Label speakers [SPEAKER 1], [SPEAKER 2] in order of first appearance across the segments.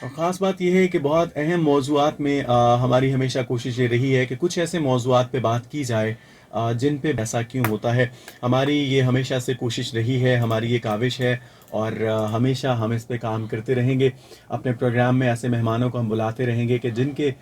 [SPEAKER 1] और ख़ास बात ये है कि बहुत अहम मौज़ूआत में हमारी हमेशा कोशिश ये रही है कि कुछ ऐसे मौज़ूआत पे बात की जाए जिन पे ऐसा क्यों होता है। हमारी ये हमेशा से कोशिश रही है, हमारी ये काविश है और हमेशा हम इस पे काम करते रहेंगे। अपने प्रोग्राम में ऐसे मेहमानों को हम बुलाते रहेंगे कि जिनके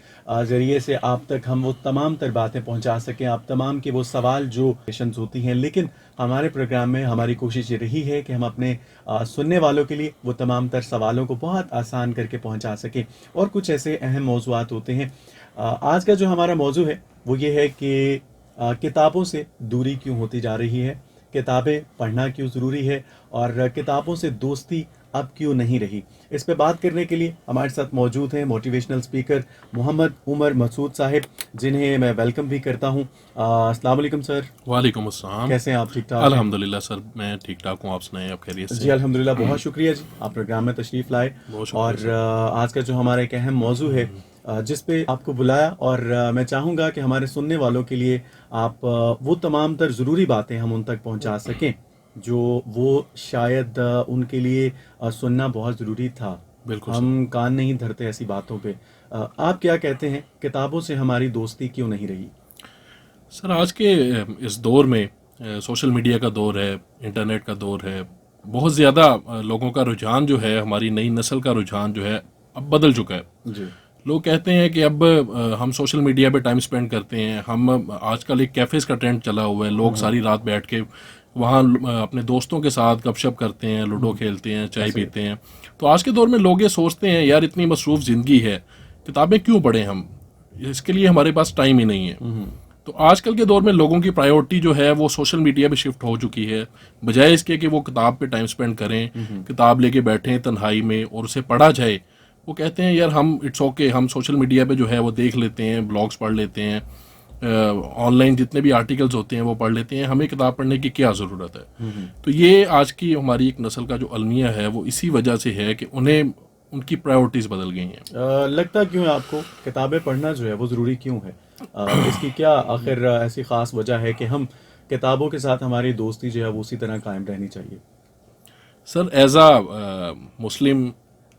[SPEAKER 1] ज़रिए से आप तक हम वो तमाम तर बातें पहुँचा सकें, आप तमाम के वो सवाल जो क्वेश्चंस होती हैं। लेकिन हमारे प्रोग्राम में हमारी कोशिश ये रही है कि हम अपने सुनने वालों के लिए वो तमाम तर सवालों को बहुत आसान करके पहुंचा सकें। और कुछ ऐसे अहम मौज़ूआत होते हैं। आज का जो हमारा मौजू है वो ये है कि किताबों से दूरी क्यों होती जा रही है, किताबें पढ़ना क्यों ज़रूरी है और किताबों से दोस्ती अब क्यों नहीं रही। इस पे बात करने के लिए हमारे साथ मौजूद हैं मोटिवेशनल स्पीकर मोहम्मद उमर मसूद साहिब, जिन्हें मैं वेलकम भी करता हूँ। अस्सलाम वालेकुम सर।
[SPEAKER 2] वालेकुम अस्सलाम।
[SPEAKER 1] कैसे हैं आप? ठीक ठाक हैं?
[SPEAKER 2] अल्हम्दुलिल्लाह सर, मैं ठीक ठाक हूँ। आप सुनाएं, आप खैरियत से
[SPEAKER 1] जी
[SPEAKER 2] हैं?
[SPEAKER 1] अल्हम्दुलिल्लाह, बहुत शुक्रिया जी, आप प्रोग्राम में तशरीफ़ लाए।
[SPEAKER 2] बहुत शुक्रिया
[SPEAKER 1] और
[SPEAKER 2] सर।
[SPEAKER 1] आज का जो हमारा एक अहम मौजू है जिस पे आपको बुलाया, और मैं चाहूँगा कि हमारे सुनने वालों के लिए आप वो तमाम तर ज़रूरी बातें हम उन तक पहुँचा सकें जो वो शायद उनके लिए सुनना बहुत ज़रूरी था।
[SPEAKER 2] बिल्कुल सर।
[SPEAKER 1] हम कान नहीं धरते ऐसी बातों पे। आप क्या कहते हैं, किताबों से हमारी दोस्ती क्यों नहीं रही?
[SPEAKER 2] सर, आज के इस दौर में सोशल मीडिया का दौर है, इंटरनेट का दौर है। बहुत ज़्यादा लोगों का रुझान जो है, हमारी नई नस्ल का रुझान जो है, अब बदल चुका है।
[SPEAKER 1] जी।
[SPEAKER 2] लोग कहते हैं कि अब हम सोशल मीडिया पे टाइम स्पेंड करते हैं। हम आजकल एक कैफ़ेज़ का ट्रेंड चला हुआ है। लोग सारी रात बैठ के वहाँ अपने दोस्तों के साथ गपशप करते हैं, लूडो खेलते हैं, चाय
[SPEAKER 1] ऐसे।
[SPEAKER 2] पीते हैं। तो आज के दौर में लोग ये सोचते हैं, यार इतनी मसरूफ़ ज़िंदगी है, किताबें क्यों पढ़ें हम? इसके लिए हमारे पास टाइम ही नहीं है। तो आजकल के दौर में लोगों की प्रायोरिटी जो है वो सोशल मीडिया पे शिफ्ट हो चुकी है। बजाय इसके कि वो किताब पे टाइम स्पेंड करें, किताब लेके बैठें तन्हाई में और उसे पढ़ा जाए, वो कहते हैं यार हम इट्स ओके, हम सोशल मीडिया पे जो है वो देख लेते हैं, ब्लॉग्स पढ़ लेते हैं, ऑनलाइन जितने भी आर्टिकल्स होते हैं वो पढ़ लेते हैं, हमें किताब पढ़ने की क्या ज़रूरत है। तो ये आज की हमारी एक नस्ल का जो अलमिया है वो इसी वजह से है कि उन्हें उनकी प्रायोरिटीज़ बदल गई हैं।
[SPEAKER 1] लगता क्यों है आपको किताबें पढ़ना जो है वो ज़रूरी क्यों है? इसकी क्या आखिर ऐसी ख़ास वजह है कि हम किताबों के साथ हमारी दोस्ती जो है वो उसी तरह कायम रहनी चाहिए?
[SPEAKER 2] सर, एज आ मुस्लिम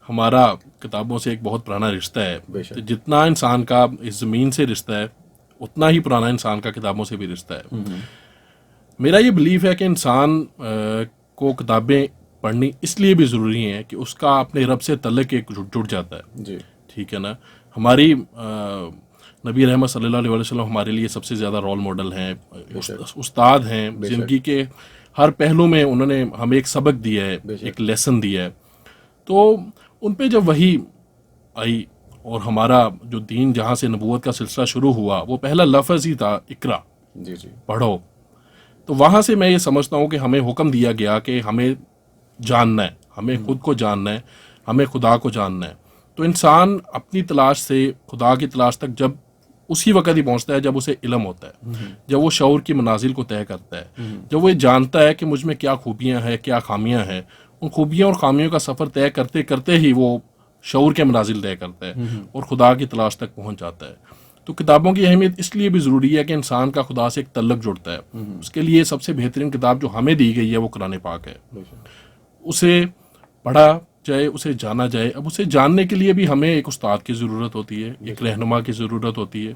[SPEAKER 2] हमारा किताबों से एक बहुत पुराना रिश्ता है।
[SPEAKER 1] बेशक।
[SPEAKER 2] तो जितना इंसान का इस ज़मीन से रिश्ता है, उतना ही पुराना इंसान का किताबों से भी रिश्ता है। मेरा ये बिलीफ है कि इंसान को किताबें पढ़नी इसलिए भी ज़रूरी हैं कि उसका अपने रब से तल्लुक़ एक जुड़ जाता है।
[SPEAKER 1] जी।
[SPEAKER 2] ठीक है ना। हमारी नबी रहमत सल्लल्लाहु अलैहि वसल्लम हमारे लिए सबसे ज़्यादा रोल मॉडल हैं, उस्ताद हैं।
[SPEAKER 1] बेशक।
[SPEAKER 2] ज़िंदगी के हर पहलू में उन्होंने हमें एक सबक दिया है,
[SPEAKER 1] बेशक।
[SPEAKER 2] एक लेसन दिया है। तो उन पे जब वही आई और हमारा जो दीन जहाँ से नबूवत का सिलसिला शुरू हुआ, वो पहला लफ्ज़ ही था, इकरा,
[SPEAKER 1] जी जी।
[SPEAKER 2] पढ़ो। तो वहाँ से मैं ये समझता हूँ कि हमें हुक्म दिया गया कि हमें जानना है, हमें खुद को जानना है, हमें खुदा को जानना है। तो इंसान अपनी तलाश से खुदा की तलाश तक जब उसी वक़्त ही पहुँचता है जब उसे इल्म होता है, जब वो शऊर की मनाजिल को तय करता है, जब वो ये जानता है कि मुझ में क्या खूबियाँ हैं, क्या खामियाँ हैं। उन खूबियों और खामियों का सफ़र तय करते करते ही वो शऊर के मनाजिल तय करता है और खुदा की तलाश तक पहुँच जाता है। तो किताबों की अहमियत इसलिए भी ज़रूरी है कि इंसान का खुदा से एक तल्लुक़ जुड़ता है। उसके लिए सबसे बेहतरीन किताब जो हमें दी गई है वो कुरान पाक है। उसे पढ़ा जाए, उसे जाना जाए। अब उसे जानने के लिए भी हमें एक उस्ताद की ज़रूरत होती है, एक रहनुमा की ज़रूरत होती है।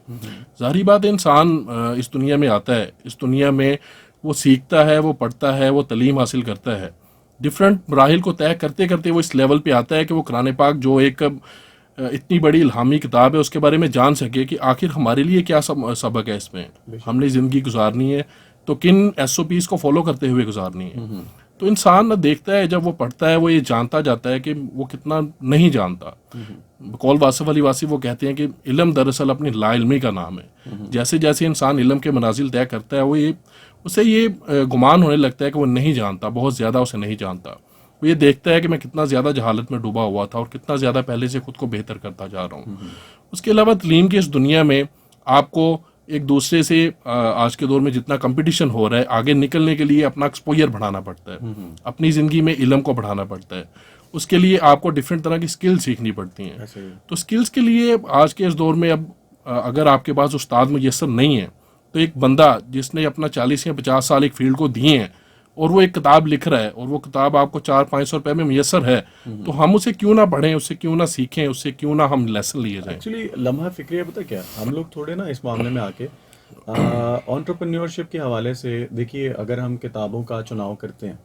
[SPEAKER 2] ज़ाहिर बात है, इंसान इस दुनिया में आता है, इस दुनिया में वो सीखता है, वो पढ़ता है, वो तलीम हासिल करता है। डिफरेंट मराहिल को तय करते करते वो इस लेवल पे आता है कि वो कुरान पाक जो एक इतनी बड़ी इल्हामी किताब है उसके बारे में जान सके कि आखिर हमारे लिए क्या सबक है इसमें, हमने ज़िंदगी गुजारनी है तो किन SOPs को फॉलो करते हुए गुजारनी है। तो इंसान न देखता है, जब वो पढ़ता है वो ये जानता जाता है कि वो कितना नहीं जानता। कौल वासिफ अली वासी वो कहते हैं कि इल्म दरअसल अपनी लाइल्मी का नाम है। जैसे जैसे इंसान इल्म के मनाजिल तय करता है वो उसे ये गुमान होने लगता है कि वो नहीं जानता, बहुत ज़्यादा उसे नहीं जानता। वो ये देखता है कि मैं कितना ज़्यादा जहालत में डूबा हुआ था और कितना ज़्यादा पहले से खुद को बेहतर करता जा रहा हूँ। उसके अलावा तलीम की इस दुनिया में आपको एक दूसरे से आज के दौर में जितना कंपटीशन हो रहा है, आगे निकलने के लिए अपना एक्सपोजर बढ़ाना पड़ता है, अपनी ज़िंदगी में इल्म को बढ़ाना पड़ता है। उसके लिए आपको डिफरेंट तरह की स्किल्स सीखनी पड़ती हैं। तो स्किल्स के लिए आज के इस दौर में अब अगर आपके पास उस्ताद मुयस्सर नहीं है तो एक बंदा जिसने अपना 40 या 50 साल एक फील्ड को दिए हैं और वो एक किताब लिख रहा है और वो किताब आपको 400-500 रुपए में मुयसर है, तो हम उसे क्यों ना पढ़ें, उससे क्यों ना सीखें, उससे क्यों ना हम लेसन लिए जाएं।
[SPEAKER 1] एक्चुअली लम्हा फिक्रिया पता क्या, हम लोग थोड़े ना इस मामले में आके एंटरप्रेन्योरशिप के हवाले से देखिए, अगर हम किताबों का चुनाव करते हैं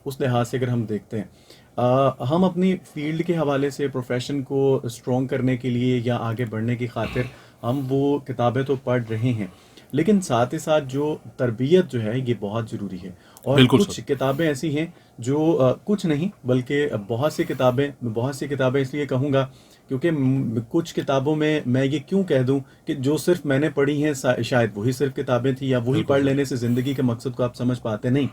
[SPEAKER 1] उस लिहाज से अगर हम देखते हैं, हम अपनी फील्ड के हवाले से प्रोफेशन को स्ट्रॉन्ग करने के लिए या आगे बढ़ने की खातिर हम वो किताबें तो पढ़ रहे हैं, लेकिन साथ ही साथ जो तरबियत जो है ये बहुत ज़रूरी है। और
[SPEAKER 2] बिल्कुल
[SPEAKER 1] कुछ
[SPEAKER 2] सर।
[SPEAKER 1] किताबें ऐसी हैं जो कुछ नहीं बल्कि बहुत सी किताबें इसलिए कहूँगा क्योंकि कुछ किताबों में मैं ये क्यों कह दूं कि जो सिर्फ मैंने पढ़ी हैं शायद वही सिर्फ किताबें थी, या वही
[SPEAKER 2] बिल्कुल
[SPEAKER 1] पढ़
[SPEAKER 2] सर।
[SPEAKER 1] लेने से ज़िंदगी के मकसद को आप समझ पाते नहीं।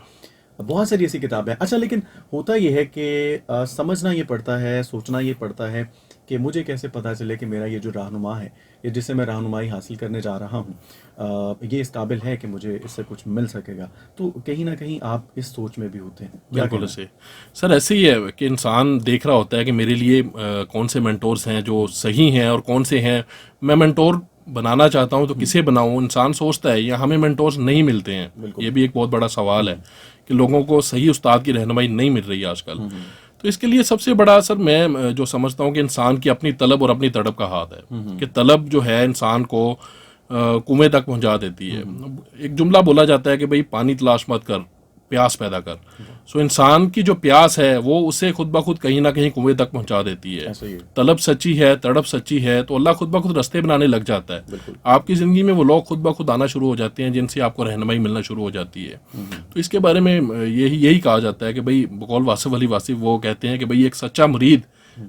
[SPEAKER 1] बहुत सारी ऐसी किताबें हैं। अच्छा, लेकिन होता यह है कि समझना ये पड़ता है, सोचना ये पड़ता है कि मुझे कैसे पता चले कि मेरा ये जो रहनुमा है, ये जिससे मैं रहनुमाई हासिल करने जा रहा हूँ, ये इस काबिल है कि मुझे इससे कुछ मिल सकेगा। तो कहीं ना कहीं आप इस सोच में भी होते हैं, क्या
[SPEAKER 2] बिल्कुल
[SPEAKER 1] कहना है?
[SPEAKER 2] ऐसे सर, ऐसे ही है कि इंसान देख रहा होता है कि मेरे लिए कौन से मेंटोर्स हैं जो सही हैं और कौन से हैं मैं मेंटोर बनाना चाहता हूं तो किसे बनाऊं। इंसान सोचता है या हमें मेंटोर्स नहीं मिलते हैं,
[SPEAKER 1] बिल्कुल।
[SPEAKER 2] ये भी एक बहुत बड़ा सवाल है कि लोगों को सही उस्ताद की रहनुमाई नहीं मिल रही है आजकल। तो इसके लिए सबसे बड़ा सर मैं जो समझता हूं कि इंसान की अपनी तलब और अपनी तड़प का हाथ है कि तलब जो है इंसान को कुएं तक पहुंचा देती है। एक जुमला बोला जाता है कि भाई पानी तलाश मत कर, प्यास पैदा कर। सो इंसान की जो प्यास है वो उसे खुद ब खुद कहीं ना कहीं कुएं तक पहुंचा देती है।
[SPEAKER 1] ऐसा ही है।
[SPEAKER 2] तलब सच्ची है, तड़प सच्ची है, तो अल्लाह खुद ब खुद रास्ते बनाने लग जाता है।
[SPEAKER 1] बिल्कुल।
[SPEAKER 2] आपकी ज़िंदगी में वो लोग खुद ब खुद आना शुरू हो जाते हैं जिनसे आपको रहनुमाई मिलना शुरू हो जाती है। तो इसके बारे में यही कहा जाता है कि भाई बकौल वासिफ अली वासिफ वो कहते हैं कि भाई एक सच्चा मुरीद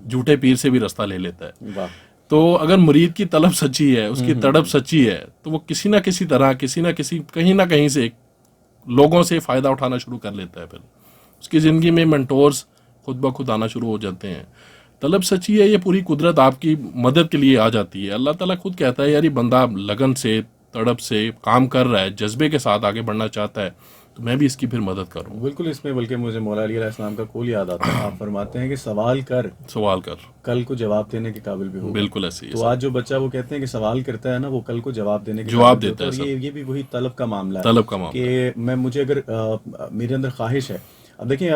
[SPEAKER 2] झूठे पीर से भी रास्ता ले लेता है।
[SPEAKER 1] वाह।
[SPEAKER 2] तो अगर मुरीद की तलब सच्ची है, उसकी तड़प सच्ची है, तो वो किसी ना किसी तरह, किसी ना किसी, कहीं ना कहीं से लोगों से फ़ायदा उठाना शुरू कर लेता है। फिर उसकी ज़िंदगी में मेंटोर्स खुद ब खुद आना शुरू हो जाते हैं। तलब सच्ची है, ये पूरी कुदरत आपकी मदद के लिए आ जाती है। अल्लाह ताला खुद कहता है यार ये बंदा लगन से, तड़प से काम कर रहा है, जज्बे के साथ आगे बढ़ना चाहता है, तो मैं भी इसकी फिर मदद करूँ।
[SPEAKER 1] बिल्कुल, इसमें बल्कि मुझे मौला अली अलैहिस्सलाम का कौल याद आता है। आप फरमाते हैं कि सवाल कर,
[SPEAKER 2] सवाल कर।
[SPEAKER 1] कल को जवाब देने के काबिल भी होगा।
[SPEAKER 2] बिल्कुल ऐसे ही है
[SPEAKER 1] तो
[SPEAKER 2] सर।
[SPEAKER 1] आज जो बच्चा वो कहते हैं कि सवाल करता है ना, वो कल को जवाब देने के
[SPEAKER 2] जवाब
[SPEAKER 1] काबिल भी
[SPEAKER 2] देता
[SPEAKER 1] होता
[SPEAKER 2] है
[SPEAKER 1] है। और
[SPEAKER 2] सर।
[SPEAKER 1] ये भी वही तलब का मामला है
[SPEAKER 2] तलब का मामला है।
[SPEAKER 1] कि मैं मुझे अगर मेरे अंदर ख्वाहिश है। अब देखिए,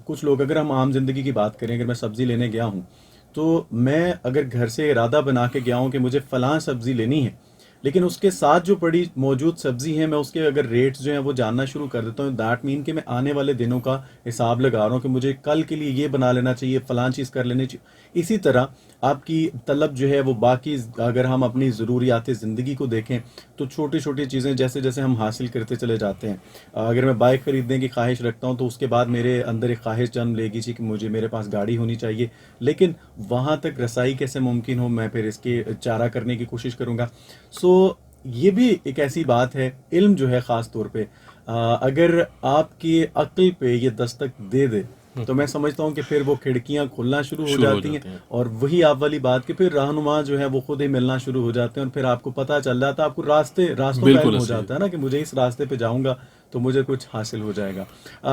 [SPEAKER 1] कुछ लोग, अगर हम आम जिंदगी की बात करें, अगर मैं सब्जी लेने गया हूँ तो मैं अगर घर से इरादा बना के गया हूँ कि मुझे फलां सब्जी लेनी है, लेकिन उसके साथ जो पड़ी मौजूद सब्जी है, मैं उसके अगर रेट्स जो हैं वो जानना शुरू कर देता हूँ, दैट मीन कि मैं आने वाले दिनों का हिसाब लगा रहा हूँ कि मुझे कल के लिए ये बना लेना चाहिए, फलां चीज़ कर लेनी चाहिए। इसी तरह आपकी तलब जो है वो बाकी, अगर हम अपनी ज़रूरियात ज़िंदगी को देखें तो छोटी छोटी चीज़ें जैसे जैसे हम हासिल करते चले जाते हैं। अगर मैं बाइक ख़रीदने की ख्वाहिश रखता हूँ तो उसके बाद मेरे अंदर एक ख्वाहिश जन्म लेगी कि मुझे, मेरे पास गाड़ी होनी चाहिए, लेकिन वहाँ तक रसाई कैसे मुमकिन हो, मैं फिर इसके चारा करने की कोशिश करूँगा। सो ये भी एक ऐसी बात है, इल्म जो है ख़ास तौर पे अगर आपकी अक्ल पे ये दस्तक दे दे तो मैं समझता हूँ कि फिर वो खिड़कियाँ खुलना शुरू हो
[SPEAKER 2] शुरू हो
[SPEAKER 1] जाती हैं।
[SPEAKER 2] जाते हैं।
[SPEAKER 1] और वही आप वाली बात कि फिर रहनुमा जो है वो खुद ही मिलना शुरू हो जाते हैं, और फिर आपको पता चल जाता है, आपको रास्तों का
[SPEAKER 2] बिल्कुल
[SPEAKER 1] इल्म हो
[SPEAKER 2] ऐसे ही है।
[SPEAKER 1] जाता है ना कि मुझे इस रास्ते पे जाऊँगा तो मुझे कुछ हासिल हो जाएगा।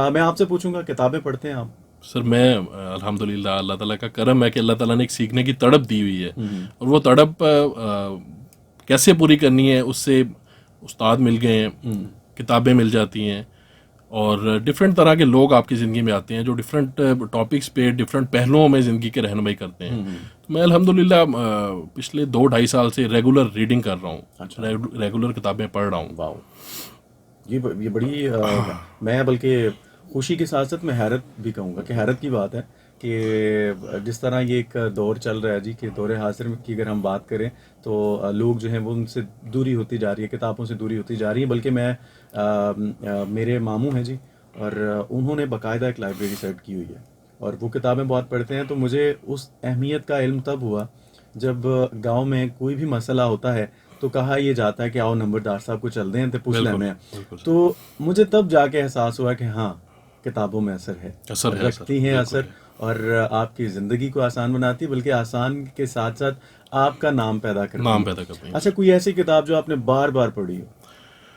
[SPEAKER 1] मैं आपसे पूछूंगा, किताबें पढ़ते हैं आप?
[SPEAKER 2] सर मैं अल्हम्दुलिल्लाह, अल्लाह ताला का करम है कि अल्लाह ताला ने एक सीखने की तड़प दी हुई है। और वो तड़प कैसे पूरी करनी है, उससे उस्ताद मिल गए हैं, किताबें मिल जाती हैं, और डिफरेंट तरह के लोग आपकी ज़िंदगी में आते हैं जो डिफरेंट टॉपिक्स पे, डिफरेंट पहलुओं में ज़िंदगी के रहनुमाई करते हैं। तो मैं अल्हम्दुलिल्लाह पिछले 2-2.5 साल से रेगुलर रीडिंग कर रहा हूँ।
[SPEAKER 1] अच्छा।
[SPEAKER 2] रेगुलर किताबें पढ़ रहा हूँ।
[SPEAKER 1] वाह, ये बड़ी मैं बल्कि खुशी के साथ साथ मैं हैरत भी कहूँगा कि हैरत की बात है कि जिस तरह ये एक दौर चल रहा है जी, कि दौरे हाजिर में की अगर हम बात करें तो लोग जो हैं वो उनसे दूरी होती जा रही है, किताबों से दूरी होती जा रही है। बल्कि मैं मेरे मामू हैं जी, और उन्होंने बाकायदा एक लाइब्रेरी सेट की हुई है और वो किताबें बहुत पढ़ते हैं। तो मुझे उस अहमियत का इल्म तब हुआ जब गांव में कोई भी मसला होता है तो कहा ये जाता है कि आओ नंबरदार साहब को चल दें तो पूछ
[SPEAKER 2] बिल्कुल
[SPEAKER 1] लेने हैं।
[SPEAKER 2] बिल्कुल सर।
[SPEAKER 1] तो मुझे तब जाके एहसास हुआ कि हाँ, किताबों में असर है,
[SPEAKER 2] असर है सर,
[SPEAKER 1] रखती हैं
[SPEAKER 2] बिल्कुल
[SPEAKER 1] असर,
[SPEAKER 2] है।
[SPEAKER 1] और आपकी ज़िंदगी को आसान बनाती है, बल्कि आसान के साथ साथ आपका नाम पैदा करती
[SPEAKER 2] नाम
[SPEAKER 1] है।
[SPEAKER 2] पैदा करते हैं
[SPEAKER 1] अच्छा,
[SPEAKER 2] सर।
[SPEAKER 1] कोई ऐसी किताब जो आपने बार बार पढ़ी हो,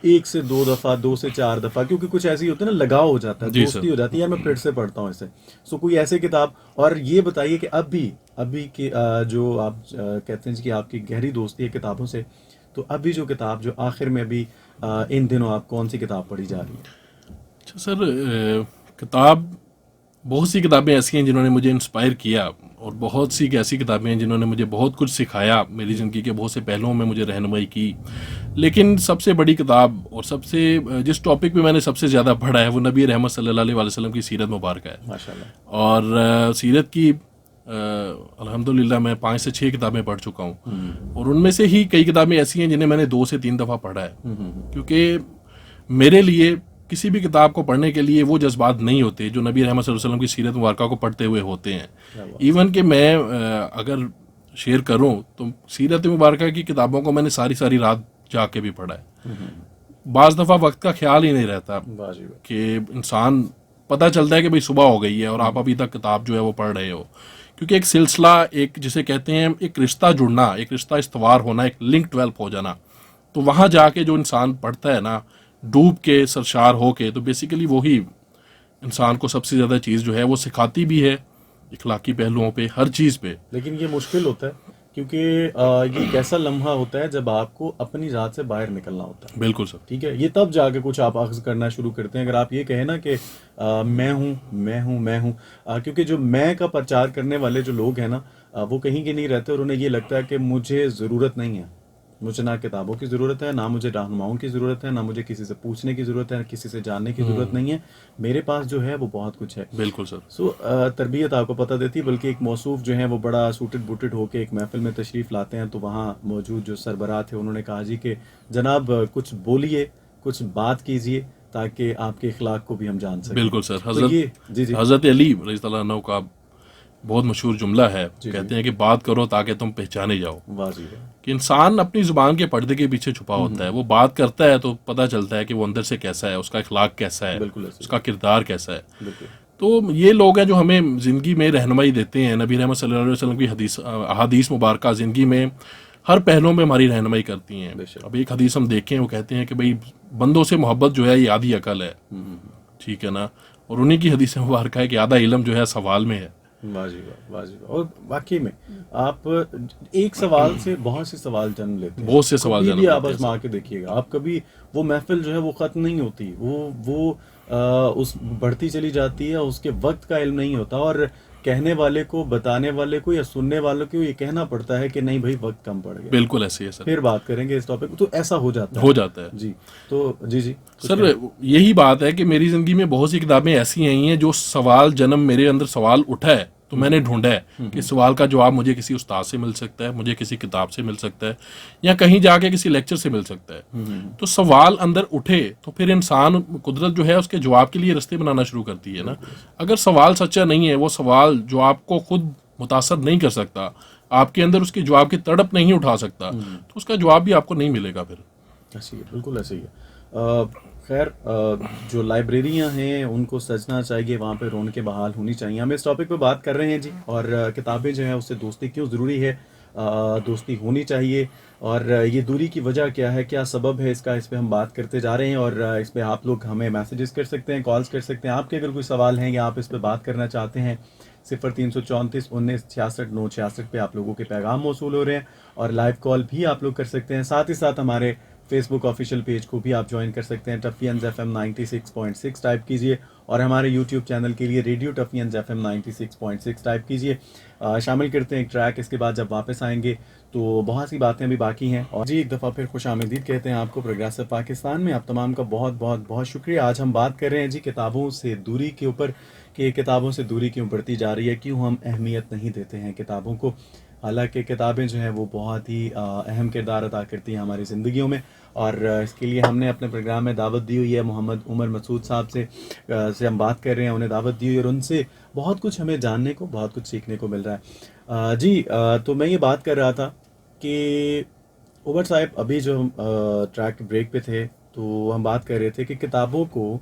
[SPEAKER 1] 1 से 2 दफ़ा, 2 से 4 दफ़ा, क्योंकि कुछ ऐसी होती है ना, लगाव हो जाता है,
[SPEAKER 2] जी
[SPEAKER 1] दोस्ती
[SPEAKER 2] सर।
[SPEAKER 1] हो जाती है, यार मैं फिर से पढ़ता हूँ इसे। सो कोई ऐसी किताब, और ये बताइए कि अभी अभी की जो आप कहते हैं कि आपकी गहरी दोस्ती है किताबों से, तो अभी जो किताब जो आखिर में अभी इन दिनों आप कौन सी किताब पढ़ी जा रही है?
[SPEAKER 2] अच्छा सर, किताब, बहुत सी किताबें ऐसी हैं जिन्होंने मुझे इंस्पायर किया, और बहुत सी ऐसी किताबें हैं जिन्होंने मुझे बहुत कुछ सिखाया, मेरी ज़िंदगी के बहुत से पहलुओं में मुझे रहनुमाई की। लेकिन सबसे बड़ी किताब और जिस टॉपिक पे मैंने सबसे ज़्यादा पढ़ा है वो नबी रहमत सल्लल्लाहु अलैहि वसल्लम की सीरत मुबारक है।
[SPEAKER 1] माशाल्लाह।
[SPEAKER 2] और सीरत की अल्हम्दुलिल्लाह मैं 5 से 6 किताबें पढ़ चुका हूँ, और उनमें से ही कई किताबें ऐसी हैं जिन्हें मैंने 2 से 3 दफ़ा पढ़ा है। क्योंकि मेरे लिए किसी भी किताब को पढ़ने के लिए वो जज्बात नहीं होते जो नबी रहमत सल्लल्लाहु अलैहि वसल्लम की सीरत मुबारक को पढ़ते हुए होते हैं। इवन कि मैं अगर शेयर करूं तो सीरत मुबारक की किताबों को मैंने सारी सारी रात जाके भी पढ़ा है। बाज़ दफ़ा वक्त का ख्याल ही नहीं रहता कि इंसान, पता चलता है कि भाई सुबह हो गई है और आप अभी तक किताब जो है वो पढ़ रहे हो। क्योंकि एक सिलसिला, एक जिसे कहते हैं एक रिश्ता जुड़ना, एक रिश्ता इस्तवार होना, एक लिंक डेवलप हो जाना, तो वहाँ जाके जो इंसान पढ़ता है ना, डूब के सरशार हो के, तो बेसिकली वही इंसान को सबसे ज़्यादा चीज़ जो है वो सिखाती भी है, इखलाकी पहलुओं पे, हर चीज़ पे।
[SPEAKER 1] लेकिन ये मुश्किल होता है क्योंकि ये एक ऐसा लम्हा होता है जब आपको अपनी ज़ात से बाहर निकलना होता है।
[SPEAKER 2] बिल्कुल सर।
[SPEAKER 1] ठीक है, ये तब जाके कुछ आप अख्ज़ करना शुरू करते हैं। अगर आप ये कहें ना कि मैं हूँ, मैं हूँ, मैं हूँ, क्योंकि जो मैं का प्रचार करने वाले जो लोग हैं ना, वो कहीं के नहीं रहते और उन्हें ये लगता है कि मुझे ज़रूरत नहीं है, मुझे ना किताबों की ज़रूरत है, ना मुझे रहनुमाओं की ज़रूरत है, ना मुझे किसी से पूछने की ज़रूरत है, किसी से जानने की ज़रूरत नहीं है, मेरे पास जो है वो बहुत कुछ है।
[SPEAKER 2] बिल्कुल सर।
[SPEAKER 1] सो तरबियत आपको पता देती है, बल्कि एक मौसूफ जो है वो बड़ा सूटेड बूटेड होके एक महफिल में तशरीफ़ लाते हैं, तो वहाँ मौजूद जो सरबराह थे उन्होंने कहा जी कि जनाब कुछ बोलिए, कुछ बात कीजिए ताकि आपके इखलाक को भी हम जान सकें।
[SPEAKER 2] बिल्कुल सर।
[SPEAKER 1] तो ये जी
[SPEAKER 2] हज़रत अली रज़ियल्लाहु अन्हु का बहुत मशहूर जुमला है, कहते हैं कि बात करो ताकि तुम पहचाने जाओ।
[SPEAKER 1] वाह जी वाह।
[SPEAKER 2] कि इंसान अपनी जुबान के पर्दे के पीछे छुपा होता है, वो बात करता है तो पता चलता है कि वो अंदर से कैसा है, उसका इखलाक कैसा है,
[SPEAKER 1] बिल्कुल ऐसे
[SPEAKER 2] उसका किरदार कैसा है।
[SPEAKER 1] बिल्कुल
[SPEAKER 2] तो ये लोग हैं जो हमें ज़िंदगी में रहनुमाई देते हैं। नबी रहमत सल्लल्लाहु अलैहि वसल्लम की अहादीस मुबारक ज़िंदगी में हर पहलुओं में हमारी रहनुमाई करती हैं।
[SPEAKER 1] बेशक।
[SPEAKER 2] अब एक हदीस हम देखें, वो कहते हैं कि भाई बंदों से मोहब्बत जो है ये आधी अकल है, ठीक है ना, और उन्हीं की हदीस मुबारक है कि आधा इल्म जो है सवाल में है।
[SPEAKER 1] वाह जी वाह, वाह जी वाह। और वाकई में आप एक सवाल से बहुत से सवाल जन्म लेते हैं,
[SPEAKER 2] बहुत से सवाल
[SPEAKER 1] कभी
[SPEAKER 2] जन्म
[SPEAKER 1] भी आप
[SPEAKER 2] लेते हैं
[SPEAKER 1] आजमा के देखिएगा, आप कभी वो महफिल जो है वो खत्म नहीं होती, वो उस बढ़ती चली जाती है, उसके वक्त का इल्म नहीं होता, और कहने वाले को, बताने वाले को या सुनने वाले को ये कहना पड़ता है कि नहीं भाई वक्त कम पड़ गया।
[SPEAKER 2] बिल्कुल ऐसे ही है सर।
[SPEAKER 1] फिर बात करेंगे इस टॉपिक, तो ऐसा हो जाता
[SPEAKER 2] हो जाता है
[SPEAKER 1] जी। तो जी कुछ
[SPEAKER 2] सर, यही बात है कि मेरी जिंदगी में बहुत सी किताबें ऐसी आई हैं जो सवाल जन्म, मेरे अंदर सवाल उठा है तो मैंने ढूंढा है कि सवाल का जवाब मुझे किसी उस्ताद से मिल सकता है, मुझे किसी किताब से मिल सकता है, या कहीं जाके किसी लेक्चर से मिल सकता है। तो सवाल अंदर उठे तो फिर इंसान, कुदरत जो है उसके जवाब के लिए रास्ते बनाना शुरू करती है ना। अगर सवाल सच्चा नहीं है, वो सवाल जो आपको खुद मुतासर नहीं कर सकता, आपके अंदर उसके जवाब की तड़प नहीं उठा सकता, तो उसका जवाब भी आपको नहीं मिलेगा फिर।
[SPEAKER 1] ऐसी है, बिल्कुल ऐसे ही है। खैर, जो लाइब्रेरियां हैं उनको सजना चाहिए, वहाँ पे रौनकें बहाल होनी चाहिए। हम इस टॉपिक पे बात कर रहे हैं जी, और किताबें जो हैं उससे दोस्ती क्यों ज़रूरी है, दोस्ती होनी चाहिए, और ये दूरी की वजह क्या है, क्या सबब है इसका, इस पे हम बात करते जा रहे हैं। और इस पे आप लोग हमें मैसेजेस कर सकते हैं, कॉल्स कर सकते हैं, आपके अगर कोई सवाल हैं या आप इस पे बात करना चाहते हैं, 0334 19 66 966 पे आप लोगों के पैगाम मौसूल हो रहे हैं, और लाइव कॉल भी आप लोग कर सकते हैं। साथ ही साथ हमारे फेसबुक ऑफिशियल पेज को भी आप ज्वाइन कर सकते हैं, टफियंस FM 96.6 टाइप कीजिए, और हमारे यूट्यूब चैनल के लिए रेडियो टफियंस FM 96.6 टाइप कीजिए। शामिल करते हैं एक ट्रैक, इसके बाद जब वापस आएंगे तो बहुत सी बातें भी बाकी हैं। और जी एक दफ़ा फिर खुश आमदीद कहते हैं आपको प्रोग्रेसिव पाकिस्तान में। आप तमाम का बहुत बहुत बहुत शुक्रिया। आज हम बात कर रहे हैं जी किताबों से दूरी के ऊपर, कि किताबों से दूरी क्यों बढ़ती जा रही है, क्यों हम अहमियत नहीं देते हैं किताबों को। हालांकि किताबें जो हैं वो बहुत ही अहम किरदार अदा करती हैं हमारी ज़िंदगियों में, और इसके लिए हमने अपने प्रोग्राम में दावत दी हुई है। मोहम्मद उमर मसूद साहब से हम बात कर रहे हैं, उन्हें दावत दी हुई है, और उनसे बहुत कुछ हमें जानने को, बहुत कुछ सीखने को मिल रहा है। जी, तो मैं ये बात कर रहा था कि उमर साहब अभी जो हम ट्रैक ब्रेक पे थे, तो हम बात कर रहे थे कि किताबों को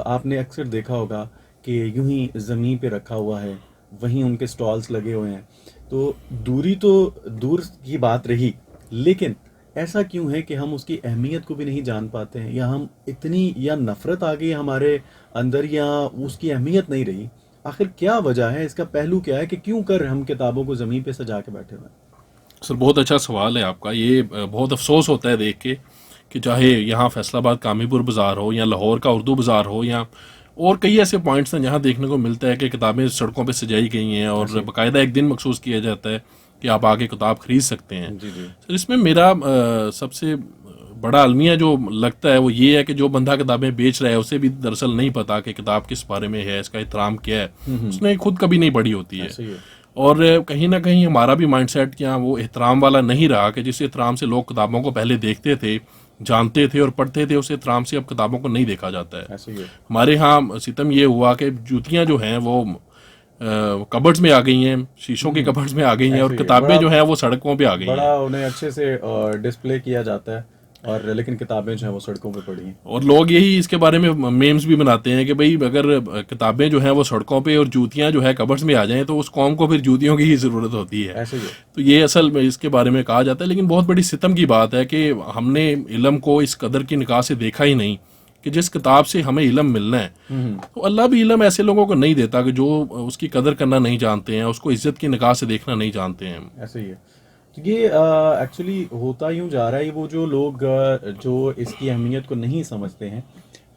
[SPEAKER 1] आपने अक्सर देखा होगा कि यूं ही ज़मीन पे रखा हुआ है, वहीं उनके स्टॉल्स लगे हुए हैं। तो दूरी तो दूर की बात रही, लेकिन ऐसा क्यों है कि हम उसकी अहमियत को भी नहीं जान पाते हैं, या हम इतनी, या नफ़रत आ गई हमारे अंदर, या उसकी अहमियत नहीं रही। आखिर क्या वजह है, इसका पहलू क्या है कि क्यों कर हम किताबों को ज़मीन पे सजा के बैठे हुए हैं?
[SPEAKER 2] सर बहुत अच्छा सवाल है आपका। ये बहुत अफसोस होता है देख के कि चाहे यहाँ फैसलाबाद कामीपुर बाज़ार हो या लाहौर का उर्दू बाज़ार हो या और कई ऐसे पॉइंट्स हैं जहाँ देखने को मिलता है कि किताबें सड़कों पे सजाई गई हैं और बाकायदा एक दिन मखसूस किया जाता है कि आप आके किताब खरीद सकते हैं।
[SPEAKER 1] जी जी।
[SPEAKER 2] सर इसमें मेरा सबसे बड़ा अलमिया जो लगता है वो ये है कि जो बंदा किताबें बेच रहा है उसे भी दरअसल नहीं पता कि किताब किस बारे में है, इसका एहतराम क्या है, उसने खुद कभी नहीं पढ़ी होती है।
[SPEAKER 1] ऐसे ही है।
[SPEAKER 2] और कहीं ना कहीं हमारा भी माइंडसेट क्या वो एहतराम वाला नहीं रहा कि जिस एहतराम से लोग किताबों को पहले देखते थे, जानते थे और पढ़ते थे, उस एहतराम से अब किताबों को नहीं देखा जाता है।
[SPEAKER 1] ऐसे ही है।
[SPEAKER 2] हमारे यहाँ सितम ये हुआ कि जूतियाँ जो हैं वो कबर्ड्स में आ गई हैं, शीशों की कबर्ड्स में आ गई हैं और
[SPEAKER 1] ऐसे ही है।
[SPEAKER 2] किताबें
[SPEAKER 1] बड़ा-
[SPEAKER 2] जो हैं वो सड़कों पे आ गई हैं।
[SPEAKER 1] बड़ा उन्हें अच्छे से डिस्प्ले किया जाता है और लेकिन किताबें जो है वो सड़कों पे पड़ी हैं।
[SPEAKER 2] और लोग यही इसके बारे में मेम्स भी बनाते हैं कि भाई अगर किताबें जो हैं वो सड़कों पे और जूतियां जो है कबर्ड्स में आ जाएं तो उस कौम को फिर जूतियों की ही ज़रूरत होती है।
[SPEAKER 1] ऐसे ही है।
[SPEAKER 2] तो ये असल में इसके बारे में कहा जाता है, लेकिन बहुत बड़ी सितम की बात है कि हमने इल्म को इस कदर की निगाह से देखा ही नहीं कि जिस किताब से हमें इल्म मिलना है, तो अल्लाह भी इल्म ऐसे लोगों को नहीं देता कि जो उसकी कदर करना नहीं जानते हैं, उसको इज्जत की निगाह से देखना नहीं जानते हैं।
[SPEAKER 1] ऐसे ही है। तो ये एक्चुअली होता यूं जा रहा है, वो जो लोग जो इसकी अहमियत को नहीं समझते हैं,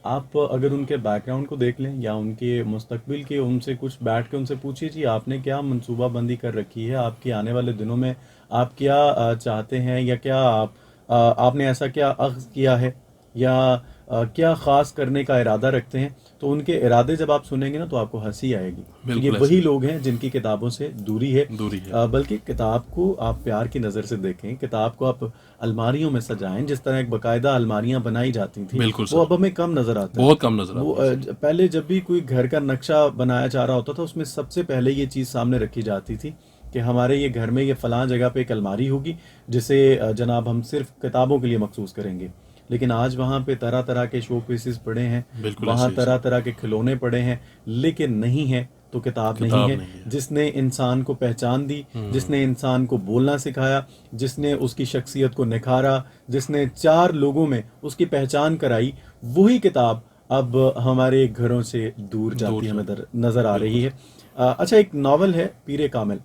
[SPEAKER 1] आप अगर उनके बैकग्राउंड को देख लें या उनके मुस्तकबिल के उनसे कुछ बैठ के उनसे पूछिए जी आपने क्या मंसूबा बंदी कर रखी है, आपके आने वाले दिनों में आप क्या चाहते हैं, या क्या आप आपने ऐसा क्या अख्ज़ किया है, या क्या ख़ास करने का इरादा रखते हैं, तो उनके इरादे जब आप सुनेंगे ना तो आपको हंसी आएगी। तो ये
[SPEAKER 2] बिल्कुल
[SPEAKER 1] वही लोग हैं जिनकी किताबों से दूरी है।
[SPEAKER 2] दूरी है।
[SPEAKER 1] बल्कि किताब को आप प्यार की नज़र से देखें, किताब को आप अलमारियों में सजाएं, जिस तरह एक बाकायदा अलमारियां बनाई जाती थी,
[SPEAKER 2] बिल्कुल
[SPEAKER 1] वो
[SPEAKER 2] सर।
[SPEAKER 1] अब हमें कम नज़र आता है।
[SPEAKER 2] बहुत कम नजर
[SPEAKER 1] वो
[SPEAKER 2] आता है।
[SPEAKER 1] पहले जब भी कोई घर का नक्शा बनाया जा रहा होता था, उसमें सबसे पहले ये चीज़ सामने रखी जाती थी कि हमारे ये घर में ये फलां जगह पे एक अलमारी होगी जिसे जनाब हम सिर्फ किताबों के लिए मखसूस करेंगे। लेकिन आज वहाँ पे तरह तरह के शो पीसेस पड़े हैं,
[SPEAKER 2] बिल्कुल
[SPEAKER 1] वहाँ
[SPEAKER 2] ऐसे ही
[SPEAKER 1] तरह तरह के खिलौने पड़े हैं, लेकिन नहीं है तो किताब नहीं
[SPEAKER 2] किताब
[SPEAKER 1] है,
[SPEAKER 2] नहीं है।
[SPEAKER 1] जिसने इंसान को पहचान दी, जिसने इंसान को बोलना सिखाया, जिसने उसकी शख्सियत को निखारा, जिसने 4 लोगों में उसकी पहचान कराई, वही किताब अब हमारे घरों से दूर जाती हमें नजर आ रही है। अच्छा, एक नावल है पीरे कामिल,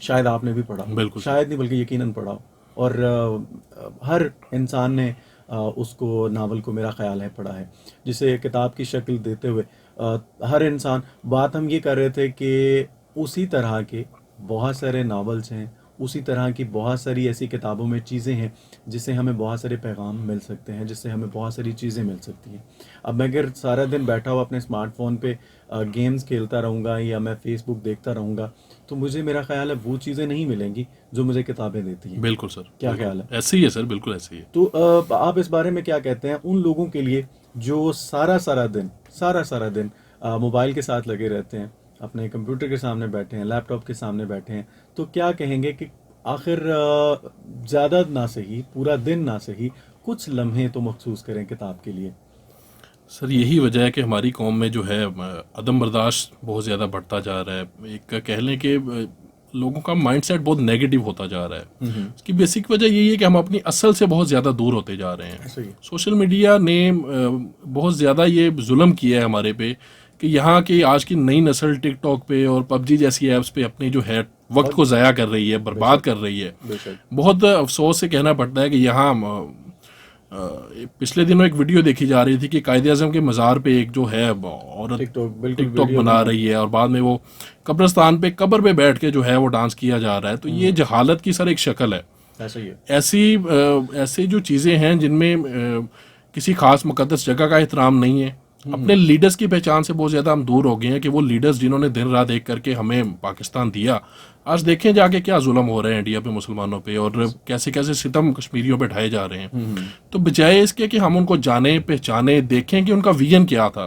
[SPEAKER 1] शायद आपने भी पढ़ा,
[SPEAKER 2] बिल्कुल।
[SPEAKER 1] शायद नहीं बल्कि यकीनन पढ़ा हो, और हर इंसान ने उसको नावल को मेरा ख्याल है पढ़ा है, जिसे किताब की शक्ल देते हुए हर इंसान, बात हम ये कर रहे थे कि उसी तरह के बहुत सारे नावल्स हैं, उसी तरह की बहुत सारी ऐसी किताबों में चीज़ें हैं जिससे हमें बहुत सारे पैगाम मिल सकते हैं, जिससे हमें बहुत सारी चीज़ें मिल सकती हैं। अब मैं अगर सारा दिन बैठा हुआ अपने स्मार्टफोन पे गेम्स खेलता रहूँगा या मैं फेसबुक देखता रहूँगा, तो मुझे मेरा ख्याल है वो चीज़ें नहीं मिलेंगी जो मुझे किताबें देती हैं।
[SPEAKER 2] बिल्कुल सर।
[SPEAKER 1] क्या
[SPEAKER 2] बिल्कुल।
[SPEAKER 1] ख्याल है?
[SPEAKER 2] ऐसे ही है सर, बिल्कुल ऐसे ही है।
[SPEAKER 1] तो आप इस बारे में क्या कहते हैं उन लोगों के लिए जो सारा सारा दिन मोबाइल के साथ लगे रहते हैं, अपने कंप्यूटर के सामने बैठे हैं, लैपटॉप के सामने बैठे हैं, तो क्या कहेंगे कि आखिर ज़्यादा ना सही, पूरा दिन ना सही, कुछ लम्हे तो मखसूस करें किताब के लिए?
[SPEAKER 2] सर यही वजह है कि हमारी कौम में जो है अदम बर्दाश्त बहुत ज़्यादा बढ़ता जा रहा है। एक कह लें कि लोगों का माइंडसेट बहुत नेगेटिव होता जा रहा है। इसकी बेसिक वजह यही है कि हम अपनी असल से बहुत ज़्यादा दूर होते जा रहे हैं।
[SPEAKER 1] सही।
[SPEAKER 2] सोशल मीडिया ने बहुत ज़्यादा ये जुल्म किया है हमारे पे कि यहाँ की आज की नई नस्ल टिकटॉक पे और पबजी जैसी ऐप्स पे अपनी जो है वक्त को ज़ाया कर रही है, बर्बाद कर रही है।
[SPEAKER 1] बेशक।
[SPEAKER 2] बहुत अफसोस से कहना पड़ता है कि यहाँ पिछले दिनों एक वीडियो देखी जा रही थी कि कायदे आज़म के मज़ार पे एक जो है औरत टिकटॉक बना रही है और बाद में वो कब्रिस्तान पे कब्र पे बैठ के जो है वो डांस किया जा रहा है। तो ये जहालत की सर एक शक्ल है।
[SPEAKER 1] ऐसा ही है।
[SPEAKER 2] ऐसी जो चीज़ें हैं जिनमें किसी खास मुकद्दस जगह का एहतराम नहीं है। अपने लीडर्स की पहचान से बहुत ज़्यादा हम दूर हो गए हैं कि वो लीडर्स जिन्होंने दिन रात एक करके हमें पाकिस्तान दिया, आज देखें जाके क्या जुल्म हो रहे हैं इंडिया पे मुसलमानों पे और कैसे कैसे सितम कश्मीरियों पे ढाए जा रहे हैं। तो बजाय इसके कि हम उनको जाने पहचाने, देखें कि उनका विजन क्या था,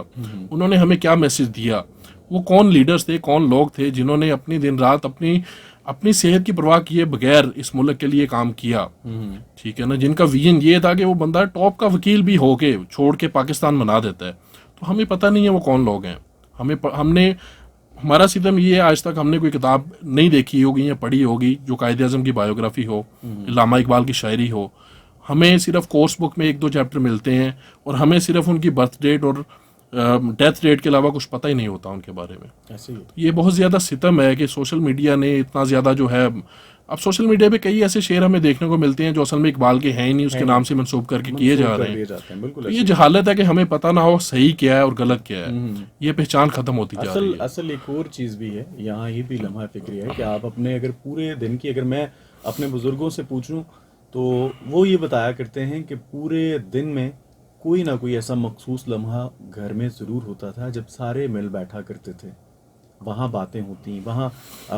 [SPEAKER 2] उन्होंने हमें क्या मैसेज दिया, वो कौन लीडर्स थे, कौन लोग थे जिन्होंने अपनी दिन रात अपनी सेहत की परवाह किए बगैर इस मुल्क के लिए काम किया। ठीक है ना, जिनका विजन ये था कि वो बंदा टॉप का वकील भी होके छोड़ के पाकिस्तान बना देता है। तो हमें पता नहीं है वो कौन लोग हैं। हमारा सितम ये है, आज तक हमने कोई किताब नहीं देखी होगी या पढ़ी होगी जो कायदे आज़म की बायोग्राफी हो, इल्लामा इकबाल की शायरी हो। हमें सिर्फ कोर्स बुक में 1-2 चैप्टर मिलते हैं और हमें सिर्फ उनकी बर्थ डेट और डेथ रेट के अलावा कुछ पता ही नहीं होता उनके बारे में।
[SPEAKER 1] ऐसे ही।
[SPEAKER 2] ये बहुत ज़्यादा सितम है कि सोशल मीडिया ने इतना ज़्यादा जो है अब सोशल मीडिया पे कई ऐसे शेर हमें देखने को मिलते हैं जो असल में इकबाल के हैं ही नहीं, उसके नाम से मंसूब करके किए जा रहे हैं।
[SPEAKER 1] जाते हैं, बिल्कुल
[SPEAKER 2] तो ये जहालत है कि हमें पता ना हो सही क्या है और गलत क्या है,
[SPEAKER 1] हम्म।
[SPEAKER 2] ये पहचान खत्म होती जा रही है।
[SPEAKER 1] असल एक और चीज़ भी है यहाँ, ये भी लम्हा फिक्री है कि आप अपने अगर पूरे दिन की, अगर मैं अपने बुजुर्गों से पूछूं तो वो ये बताया करते हैं कि पूरे दिन में कोई ना कोई ऐसा मखसूस लम्हा घर में ज़रूर होता था जब सारे मिल बैठा करते थे, वहाँ बातें होती, वहाँ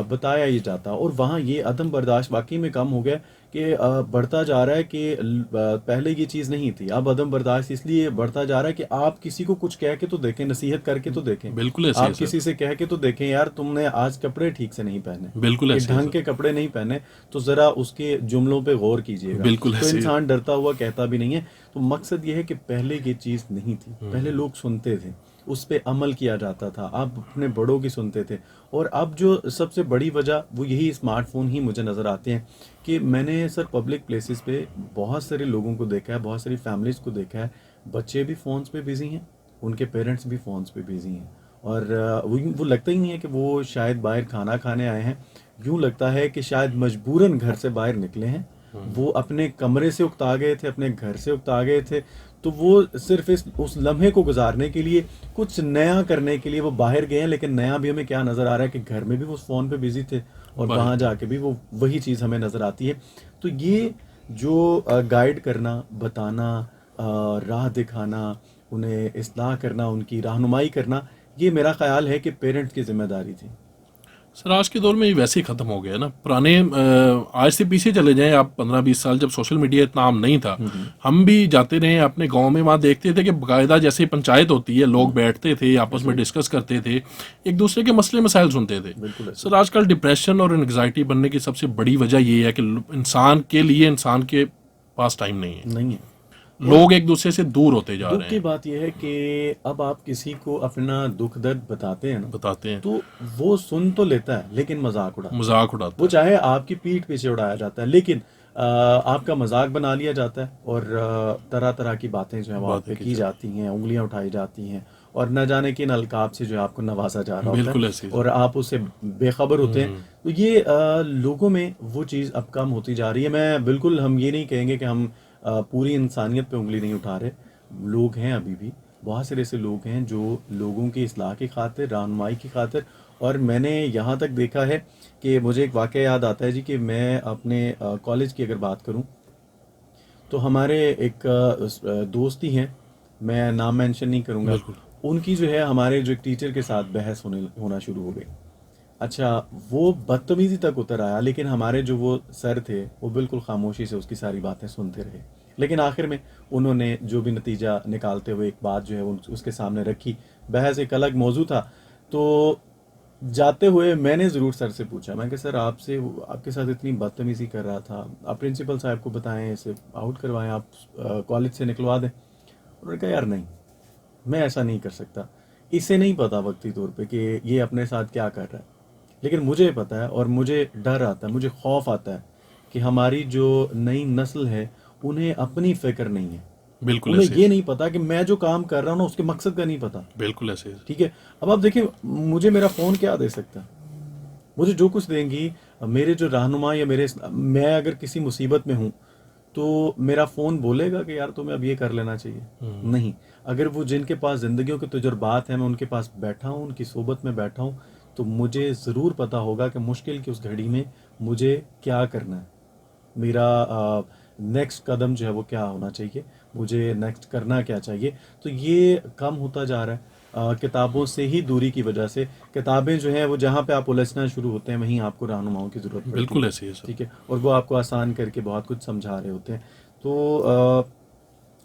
[SPEAKER 1] बताया ये जाता, और वहाँ ये अदम बर्दाश्त वाकई में कम हो गया कि बढ़ता जा रहा है कि पहले ये चीज़ नहीं थी, अब अदम बर्दाश्त इसलिए बढ़ता जा रहा है कि आप किसी को कुछ कह के तो देखें, नसीहत करके तो देखें,
[SPEAKER 2] बिल्कुल ऐसे है
[SPEAKER 1] आप
[SPEAKER 2] सर,
[SPEAKER 1] किसी से कह के तो देखें, यार तुमने आज कपड़े ठीक से नहीं पहने,
[SPEAKER 2] बिल्कुल
[SPEAKER 1] ये
[SPEAKER 2] ऐसे है
[SPEAKER 1] ढंग के
[SPEAKER 2] सर,
[SPEAKER 1] कपड़े नहीं पहने, तो ज़रा उसके जुमलों पे गौर कीजिएगा।
[SPEAKER 2] बिल्कुल
[SPEAKER 1] तो
[SPEAKER 2] ऐसे है।
[SPEAKER 1] इंसान डरता हुआ कहता भी नहीं है। तो मकसद ये है कि पहले ये चीज़ नहीं थी, पहले लोग सुनते थे, उस पे अमल किया जाता था, आप अपने बड़ों की सुनते थे। और अब जो सबसे बड़ी वजह वो यही स्मार्टफोन ही मुझे नज़र आते हैं कि मैंने सर पब्लिक प्लेसेस पे बहुत सारे लोगों को देखा है, बहुत सारी फैमिलीज़ को देखा है, बच्चे भी फ़ोन्स पे बिज़ी हैं, उनके पेरेंट्स भी फ़ोन्स पे बिज़ी हैं, और वो लगता ही नहीं है कि वो शायद बाहर खाना खाने आए हैं, यूँ लगता है कि शायद मजबूरन घर से बाहर निकले हैं, वो अपने कमरे से उकता गए थे, अपने घर से उकता गए थे, तो वो सिर्फ उस लम्हे को गुजारने के लिए, कुछ नया करने के लिए वो बाहर गए हैं। लेकिन नया भी हमें क्या नज़र आ रहा है कि घर में भी वो फ़ोन पे बिजी थे और वहाँ जाके भी वो वही चीज़ हमें नज़र आती है। तो ये जो गाइड करना, बताना, राह दिखाना, उन्हें इस्लाह करना, उनकी रहनुमाई करना, ये मेरा ख्याल है कि पेरेंट्स की जिम्मेदारी थी।
[SPEAKER 2] सर आज के दौर में ये वैसे ही खत्म हो गया है ना। पुराने आज से पीछे चले जाएं आप 15-20 साल, जब सोशल मीडिया इतना आम नहीं था, हम भी जाते रहे अपने गांव में, वहाँ देखते थे कि बाकायदा जैसे पंचायत होती है, लोग बैठते थे, आपस में डिस्कस करते थे, एक दूसरे के मसले मसाइल सुनते थे।
[SPEAKER 1] बिल्कुल ऐसे।
[SPEAKER 2] सर आजकल डिप्रेशन और एंग्जाइटी बनने की सबसे बड़ी वजह ये है कि इंसान के लिए इंसान के पास टाइम नहीं है,
[SPEAKER 1] नहीं है।
[SPEAKER 2] लोग एक दूसरे से दूर होते जा
[SPEAKER 1] दुख
[SPEAKER 2] रहे
[SPEAKER 1] की
[SPEAKER 2] हैं।
[SPEAKER 1] बात यह है कि अब आप किसी को अपना दुख दर्द बताते हैं ना,
[SPEAKER 2] बताते हैं,
[SPEAKER 1] तो वो सुन तो लेता है लेकिन मजाक उड़ाता है।
[SPEAKER 2] मजाक उड़ाता
[SPEAKER 1] वो
[SPEAKER 2] है,
[SPEAKER 1] चाहे आपकी पीठ पीछे उड़ाया जाता है, लेकिन आपका मजाक बना लिया जाता है, और तरह तरह की बातें जो है वो आप पे
[SPEAKER 2] बातें
[SPEAKER 1] की जाती हैं, उंगलियां उठाई जाती हैं, और न जाने किन अलकाब से जो है आपको नवाजा जा रहा होता
[SPEAKER 2] बिल्कुल
[SPEAKER 1] है,
[SPEAKER 2] ऐसे ही
[SPEAKER 1] और आप उससे बेखबर होते हैं। तो ये लोगों में वो चीज़ अब कम होती जा रही है। मैं बिल्कुल, हम ये नहीं कहेंगे कि हम पूरी इंसानियत पे उंगली नहीं उठा रहे, लोग हैं अभी भी, बहुत सारे ऐसे लोग हैं जो लोगों की इस्लाह की खातिर, रहनुमाई की खातिर। और मैंने यहाँ तक देखा है कि मुझे एक वाक़या याद आता है जी, कि मैं अपने कॉलेज की अगर बात करूँ तो हमारे एक दोस्त ही हैं, मैं नाम मेंशन नहीं करूँगा,
[SPEAKER 2] बिल्कुल
[SPEAKER 1] उनकी जो है हमारे जो एक टीचर के साथ बहस होना शुरू हो गई। अच्छा, वो बदतमीजी तक उतर आया, लेकिन हमारे जो वो सर थे वो बिल्कुल खामोशी से उसकी सारी बातें सुनते रहे। लेकिन आखिर में उन्होंने जो भी नतीजा निकालते हुए एक बात जो है उसके सामने रखी। बहस एक अलग मौजू था। तो जाते हुए मैंने ज़रूर सर से पूछा, मैं कि सर आपसे, आपके साथ इतनी बदतमीजी कर रहा था, आप प्रिंसिपल साहब को बताएं, इसे आउट करवाएं, आप कॉलेज से निकलवा दें। उन्होंने कहा यार नहीं, मैं ऐसा नहीं कर सकता, इसे नहीं पता वक्ती तौर पे कि ये अपने साथ क्या कर रहा है, लेकिन मुझे पता है, और मुझे डर आता है, मुझे खौफ आता है कि हमारी जो नई नस्ल है उन्हें अपनी फिक्र नहीं है,
[SPEAKER 2] बिल्कुल
[SPEAKER 1] उन्हें
[SPEAKER 2] ऐसे
[SPEAKER 1] ये नहीं पता कि मैं जो काम कर रहा हूँ ना उसके मकसद का नहीं पता।
[SPEAKER 2] बिल्कुल ऐसे
[SPEAKER 1] ठीक है, अब आप देखिए, मुझे मेरा फ़ोन क्या दे सकता है, मुझे जो कुछ देंगी मेरे जो रहनुमा, या मेरे, मैं अगर किसी मुसीबत में हूँ तो मेरा फ़ोन बोलेगा कि यार तुम्हें अब ये कर लेना चाहिए? नहीं। अगर वो जिनके पास ज़िंदगियों के तजुर्बात हैं, मैं उनके पास बैठा हूँ, उनकी सोबत में बैठा हूँ, तो मुझे ज़रूर पता होगा कि मुश्किल की उस घड़ी में मुझे क्या करना है, मेरा नेक्स्ट कदम जो है वो क्या होना चाहिए, मुझे नेक्स्ट करना क्या चाहिए। तो ये कम होता जा रहा है किताबों से ही दूरी की वजह से। किताबें जो हैं वो जहाँ पे आप उलझना शुरू होते हैं, वहीं आपको रहनुमाओं की ज़रूरत पड़ती
[SPEAKER 2] बिल्कुल
[SPEAKER 1] है।
[SPEAKER 2] ऐसे ही है सर।
[SPEAKER 1] ठीक है, और वो आपको आसान करके बहुत कुछ समझा रहे होते हैं। तो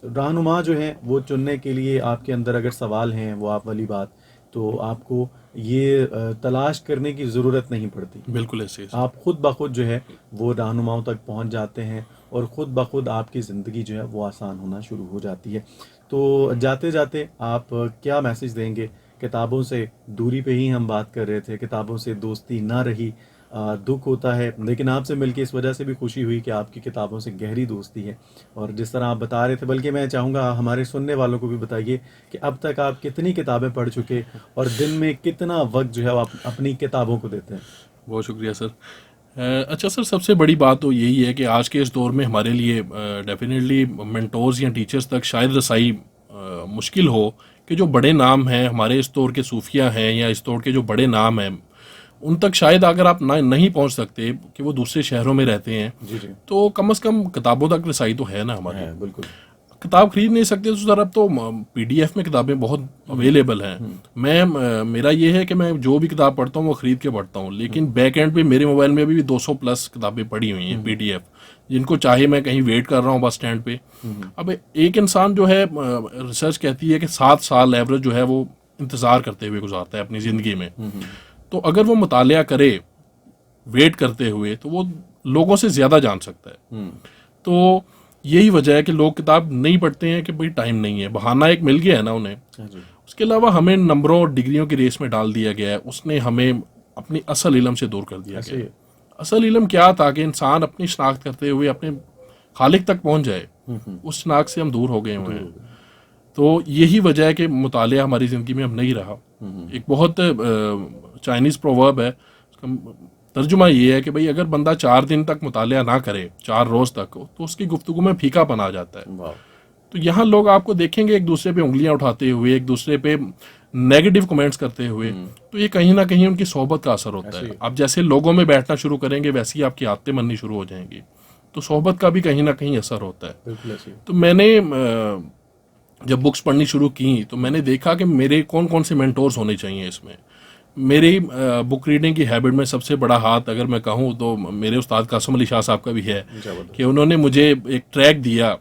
[SPEAKER 1] रहनुमा जो हैं वो चुनने के लिए आपके अंदर अगर सवाल हैं, वो आप वाली बात, तो आपको ये तलाश करने की ज़रूरत नहीं पड़ती।
[SPEAKER 2] बिल्कुल ऐसे ही सर।
[SPEAKER 1] आप खुद ब खुद जो है वो रहनुमाओं तक पहुंच जाते हैं, और ख़ुद ब खुद आपकी ज़िंदगी जो है वो आसान होना शुरू हो जाती है। तो जाते जाते आप क्या मैसेज देंगे? किताबों से दूरी पे ही हम बात कर रहे थे, किताबों से दोस्ती ना रही, दुख होता है, लेकिन आपसे मिलके इस वजह से भी खुशी हुई कि आपकी किताबों से गहरी दोस्ती है। और जिस तरह आप बता रहे थे, बल्कि मैं चाहूँगा हमारे सुनने वालों को भी बताइए कि अब तक आप कितनी किताबें पढ़ चुके, और दिन में कितना वक्त जो है आप अपनी किताबों को देते हैं?
[SPEAKER 2] बहुत शुक्रिया सर। अच्छा सर, सबसे बड़ी बात तो यही है कि आज के इस दौर में हमारे लिए डेफिनेटली मेंटोर्स या टीचर्स तक शायद रसाई मुश्किल हो कि जो बड़े नाम हैं हमारे इस दौर के सूफिया हैं या इस दौर के जो बड़े नाम हैं उन तक शायद अगर आप नहीं पहुंच सकते कि वो दूसरे शहरों में रहते हैं,
[SPEAKER 1] जी जी,
[SPEAKER 2] तो कम से कम किताबों तक रसाई तो है ना हमारे।
[SPEAKER 1] है बिल्कुल।
[SPEAKER 2] किताब खरीद नहीं सकते तो सर अब तो पीडीएफ में किताबें बहुत अवेलेबल हैं। मेरा ये है कि मैं जो भी किताब पढ़ता हूँ वो खरीद के पढ़ता हूँ, लेकिन बैक एंड पे मेरे मोबाइल में अभी भी 200 प्लस किताबें पड़ी हुई हैं पीडीएफ, जिनको चाहे मैं कहीं वेट कर रहा हूँ बस स्टैंड पे। अब एक इंसान जो है, रिसर्च कहती है कि 7 साल एवरेज जो है वो इंतज़ार करते हुए गुजारता है अपनी ज़िंदगी में। तो अगर वो मुतालिया करे वेट करते हुए तो वो लोगों से ज़्यादा जान सकता है। तो यही वजह है कि लोग किताब नहीं पढ़ते हैं कि भाई टाइम नहीं है, बहाना एक मिल गया है ना उन्हें। उसके अलावा हमें नंबरों और डिग्रियों की रेस में डाल दिया गया है, उसने हमें अपनी असल इल्म से दूर कर दिया गया है। असल इल्म क्या था कि इंसान अपनी शनाख्त करते हुए अपने खालिक तक पहुंच जाए, उस शनाख्त से हम दूर हो गए हुए हैं। तो यही वजह है कि मुतालिया हमारी ज़िंदगी में अब नहीं रहा। एक बहुत चाइनीज़ प्रोवर्ब है, उसका तर्जुमा ये है कि भाई अगर बंदा 4 दिन तक मुतालिया ना करे, 4 रोज़ तक, तो उसकी गुफ्तगू में फीकापन आ जाता है। तो यहाँ लोग आपको देखेंगे एक दूसरे पे उंगलियां उठाते हुए, एक दूसरे पे नेगेटिव कमेंट्स करते हुए, तो ये कहीं ना कहीं उनकी सोहबत का असर होता है। आप जैसे लोगों में बैठना शुरू करेंगे वैसी आपकी आदतें बननी शुरू हो जाएंगी, तो सोहबत का भी कहीं ना कहीं असर होता है। तो मैंने जब बुक्स पढ़नी शुरू की तो मैंने देखा कि मेरे कौन कौन से मेंटोर्स होने चाहिए इसमें। मेरी बुक रीडिंग की हैबिट में सबसे बड़ा हाथ अगर मैं कहूँ तो मेरे उस्ताद कासिम अली शाह साहब का भी है कि उन्होंने मुझे एक ट्रैक दिया।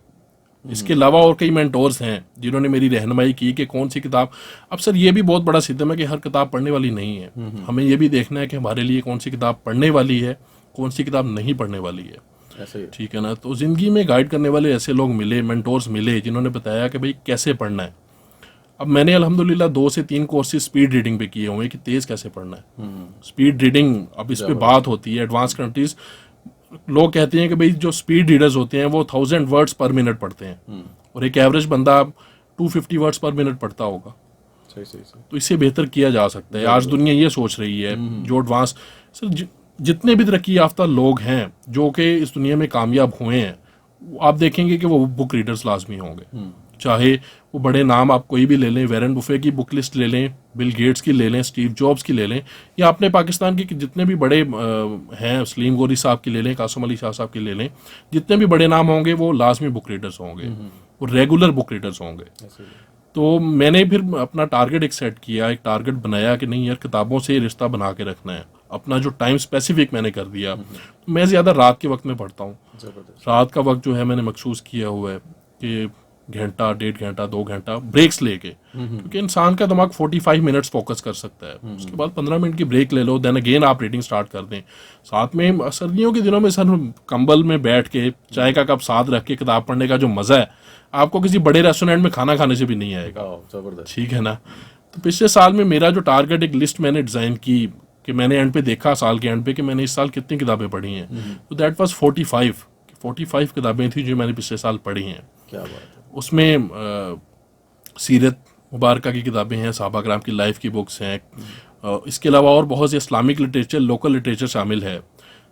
[SPEAKER 2] इसके अलावा और कई मेंटोर्स हैं जिन्होंने मेरी रहनुमाई की कि कौन सी किताब। अब सर ये भी बहुत बड़ा सिद्दम है कि हर किताब पढ़ने वाली नहीं है, हमें ये भी देखना है कि हमारे लिए कौन सी किताब पढ़ने वाली है, कौन सी किताब नहीं पढ़ने वाली है। ठीक है ना। तो ज़िंदगी में गाइड करने वाले ऐसे लोग मिले, मेंटोर्स मिले, जिन्होंने बताया कि भाई कैसे पढ़ना है। अब मैंने अल्हम्दुलिल्लाह 2 से 3 कोर्सेज स्पीड रीडिंग पे किए हुए हैं कि तेज़ कैसे पढ़ना है। स्पीड रीडिंग, अब इस पे बात होती है एडवांस कंट्रीज, लोग कहते हैं कि भाई जो स्पीड रीडर्स होते हैं वो 1000 वर्ड्स पर मिनट पढ़ते हैं और एक एवरेज बंदा 250 वर्ड्स पर मिनट पढ़ता होगा। सही। तो इससे बेहतर किया जा सकता है। आज दुनिया ये सोच रही है, जो एडवांस सर जितने भी तरक्की याफ्ता लोग हैं जो कि इस दुनिया में कामयाब हुए हैं, आप देखेंगे कि वो बुक रीडर्स लाजमी होंगे। चाहे वो बड़े नाम आप कोई भी ले लें, वॉरेन बुफे की बुक लिस्ट ले लें, बिल गेट्स की ले लें, स्टीव जॉब्स की ले लें, या अपने पाकिस्तान के जितने भी बड़े हैं, सलीम गोरी साहब की ले लें, कासिम अली शाह साहब की ले लें, जितने भी बड़े नाम होंगे वो लाजमी बुक रीडर्स होंगे, वो रेगुलर बुक रीडर्स होंगे। तो मैंने फिर अपना टारगेट एक सेट किया, एक टारगेट बनाया कि नहीं यार किताबों से रिश्ता बना के रखना है। अपना जो टाइम स्पेसिफिक मैंने कर दिया। मैं ज़्यादा रात के वक्त में पढ़ता हूँ। रात का वक्त जो है मैंने मखसूस किया हुआ है कि घंटा, 1.5 घंटा, 2 घंटा ब्रेक्स लेके, क्योंकि इंसान का दिमाग 45 मिनट्स फोकस कर सकता है। उसके बाद 15 मिनट की ब्रेक ले लो, देन अगेन आप रीडिंग स्टार्ट कर दें। साथ में सर्दियों के दिनों में सर कंबल में बैठ के चाय का कप साथ रख के किताब पढ़ने का जो मज़ा है, आपको किसी बड़े रेस्टोरेंट में खाना खाने से भी नहीं आएगा। ठीक है ना। तो पिछले साल में मेरा जो टारगेट, एक लिस्ट मैंने डिज़ाइन की कि मैंने एंड पे देखा, साल के एंड पे, कि मैंने इस साल कितनी किताबें पढ़ी हैं। तो दैट वाज 45 किताबें थी जो मैंने पिछले साल पढ़ी हैं।
[SPEAKER 1] क्या बात है।
[SPEAKER 2] उसमें सीरत मुबारका की किताबें हैं, सहाबा कराम की लाइफ की बुक्स हैं, इसके अलावा और बहुत से इस्लामिक लिटरेचर, लोकल लिटरेचर शामिल है।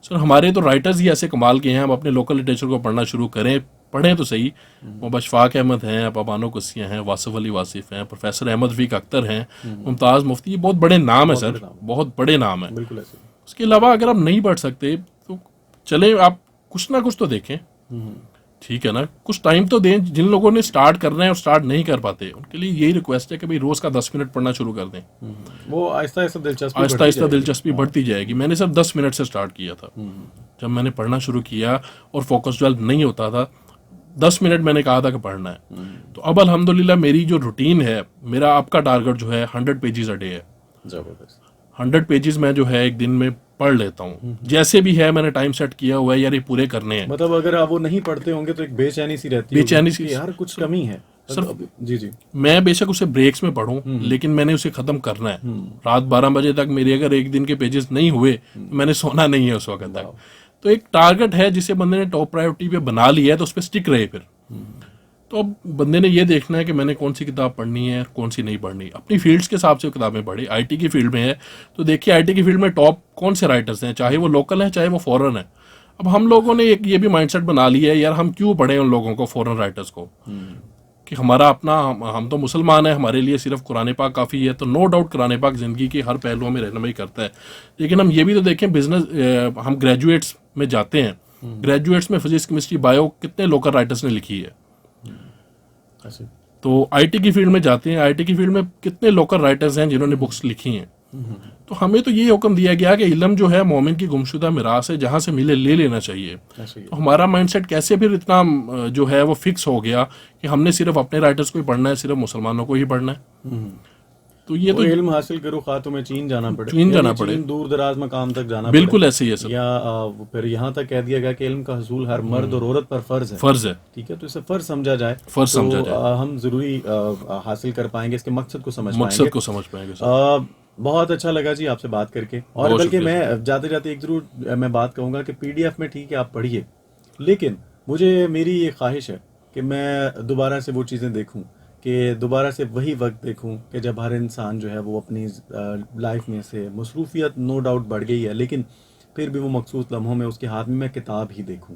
[SPEAKER 2] सर हमारे तो राइटर्स ही ऐसे कमाल के हैं, हम अपने लोकल लिटरेचर को पढ़ना शुरू करें, पढ़ें तो सही। वो अशफाक अहमद हैं, बानो कुसिया हैं, वासिफ अली वासिफ हैं, प्रोफेसर अहमद रफीक अख्तर हैं, मुमताज़ मुफ्ती, ये बहुत बड़े नाम है सर, बहुत बड़े नाम है।
[SPEAKER 1] बिल्कुल ऐसे।
[SPEAKER 2] उसके अलावा अगर आप नहीं पढ़ सकते तो चले आप कुछ ना कुछ तो देखें। ठीक है ना, कुछ टाइम तो दें। जिन लोगों ने स्टार्ट करना है और स्टार्ट नहीं कर पाते, उनके लिए यही रिक्वेस्ट है कि भाई रोज का 10 मिनट पढ़ना शुरू कर दें।
[SPEAKER 1] वो आहिस्ता आहिस्ता
[SPEAKER 2] दिलचस्पी बढ़ती जाएगी। मैंने सर 10 मिनट से स्टार्ट किया था। जब मैंने पढ़ना शुरू किया और फोकस डेवलप नहीं होता था, 10 मिनट मैंने कहा था कि पढ़ना है। तो अब अल्हम्दुलिल्लाह मेरी जो रूटीन है, मेरा आपका टारगेट जो है 100 पेजेस अ डे है।
[SPEAKER 1] जबरदस्त।
[SPEAKER 2] 100 पेजेस मैं जो है एक दिन में पढ़ लेता हूँ। जैसे भी है मैंने टाइम सेट किया हुआ है, यार ये पूरे करने हैं।
[SPEAKER 1] मतलब अगर आप वो नहीं पढ़ते होंगे तो एक बेचैनी सी रहती है,
[SPEAKER 2] बेचैनी सी,
[SPEAKER 1] यार कुछ कमी है
[SPEAKER 2] सर।
[SPEAKER 1] जी।
[SPEAKER 2] मैं बेशक उसे ब्रेक्स में पढूं, लेकिन मैंने उसे खत्म करना है। रात 12 बजे तक मेरे अगर एक दिन के पेजेस नहीं हुए तो मैंने सोना नहीं है उस वक्त तक। तो एक टारगेट है जिसे बंदे ने टॉप प्रायोरिटी पे बना लिया है, तो उस पर स्टिक रहे फिर। तो अब बंदे ने ये देखना है कि मैंने कौन सी किताब पढ़नी है, कौन सी नहीं पढ़नी, अपनी फील्ड्स के हिसाब से किताबें पढ़े। आईटी की फील्ड में है तो देखिए आईटी की फील्ड में टॉप कौन से राइटर्स हैं, चाहे वो लोकल हैं चाहे वो फॉरेन है। अब हम लोगों ने एक ये भी माइंडसेट बना लिया है यार, हम क्यों पढ़ें उन लोगों को, फॉरेन राइटर्स को, कि हमारा अपना हम तो मुसलमान हैं, हमारे लिए सिर्फ कुरान पाक काफ़ी है। तो नो डाउट कुरान पाक ज़िंदगी की हर पहलुओं में रहनुमाई करता है, लेकिन हम ये भी तो देखें बिजनेस, हम ग्रेजुएट्स में जाते हैं, ग्रेजुएट्स में फिजिक्स केमिस्ट्री बायो कितने लोकल राइटर्स ने लिखी है।
[SPEAKER 1] ऐसे
[SPEAKER 2] तो आईटी की फील्ड में जाते हैं, आईटी की फील्ड में कितने लोकल राइटर्स हैं जिन्होंने बुक्स लिखी हैं। तो हमें तो ये हुक्म दिया गया कि इल्म जो है मोमिन की गुमशुदा मिरास है, जहाँ से मिले ले लेना चाहिए।
[SPEAKER 1] ऐसे ही
[SPEAKER 2] तो हमारा माइंडसेट कैसे फिर इतना जो है वो फिक्स हो गया कि हमने सिर्फ अपने राइटर्स को ही पढ़ना है, सिर्फ मुसलमानों को ही पढ़ना है। तो ये
[SPEAKER 1] वो
[SPEAKER 2] तो
[SPEAKER 1] इल्म हासिल करो खा तुम्हें चीन जाना पड़े,
[SPEAKER 2] चीन जाना
[SPEAKER 1] यानी
[SPEAKER 2] पड़े।
[SPEAKER 1] चीन दूर दराज मकाम तक जाना
[SPEAKER 2] बिल्कुल
[SPEAKER 1] पड़े,
[SPEAKER 2] ऐसे ही है सर,
[SPEAKER 1] या फिर यहाँ तक कह दिया गया कि इल्म का हसूल हर मर्द और औरत पर फर्ज है।
[SPEAKER 2] फर्ज है,
[SPEAKER 1] ठीक है, तो इसे फर्ज समझा जाए,
[SPEAKER 2] फर्ज
[SPEAKER 1] तो
[SPEAKER 2] समझा जाए,
[SPEAKER 1] हम जरूरी हासिल कर पाएंगे, इसके मकसद को समझ
[SPEAKER 2] मकसद
[SPEAKER 1] पाएंगे।
[SPEAKER 2] को समझ पाएंगे सर।
[SPEAKER 1] बहुत अच्छा लगा जी आपसे बात करके। और
[SPEAKER 2] बहुत
[SPEAKER 1] बल्कि
[SPEAKER 2] शुक्रिया
[SPEAKER 1] मैं जाते जाते एक जरूर मैं बात कहूंगा कि पीडीएफ में ठीक है आप पढ़िए, लेकिन मुझे मेरी ये ख्वाहिश है कि मैं दोबारा से वो चीज़ें देखूं, कि दोबारा से वही वक्त देखूं कि जब हर इंसान जो है वो अपनी लाइफ में से मसरूफियत नो डाउट बढ़ गई है, लेकिन फिर भी वो मखसूस लम्हों में उसके हाथ में मैं किताब ही देखूं।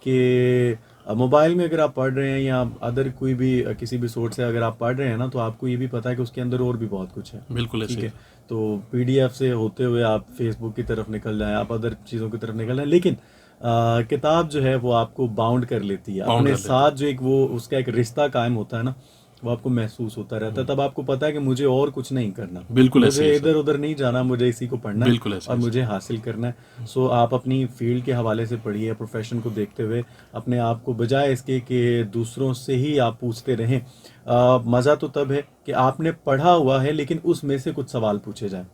[SPEAKER 1] कि मोबाइल में अगर आप पढ़ रहे हैं या अदर कोई भी किसी भी सोर्स से अगर आप पढ़ रहे हैं ना, तो आपको ये भी पता है कि उसके अंदर और भी बहुत कुछ है।
[SPEAKER 2] बिल्कुल
[SPEAKER 1] ठीक
[SPEAKER 2] ऐसे
[SPEAKER 1] है, तो पीडीएफ से होते हुए आप फेसबुक की तरफ निकल जाएं, आप अदर चीज़ों की तरफ निकल जाएं, लेकिन किताब जो है वो आपको बाउंड कर लेती है
[SPEAKER 2] बाउंड
[SPEAKER 1] अपने
[SPEAKER 2] कर लेते
[SPEAKER 1] साथ। जो एक वो उसका एक रिश्ता कायम होता है ना, वो आपको महसूस होता रहता है। तब आपको पता है कि मुझे और कुछ नहीं करना,
[SPEAKER 2] बिल्कुल ऐसे ही
[SPEAKER 1] मुझे
[SPEAKER 2] है
[SPEAKER 1] इधर
[SPEAKER 2] सर,
[SPEAKER 1] उधर नहीं जाना, मुझे इसी को पढ़ना है
[SPEAKER 2] बिल्कुल ऐसे
[SPEAKER 1] और
[SPEAKER 2] ही है
[SPEAKER 1] मुझे हासिल करना है। सो आप अपनी फील्ड के हवाले से पढ़िए, प्रोफेशन को देखते हुए अपने आप को, बजाय इसके कि दूसरों से ही आप पूछते रहें। मज़ा तो तब है कि आपने पढ़ा हुआ है लेकिन उसमें से कुछ सवाल पूछे जाए,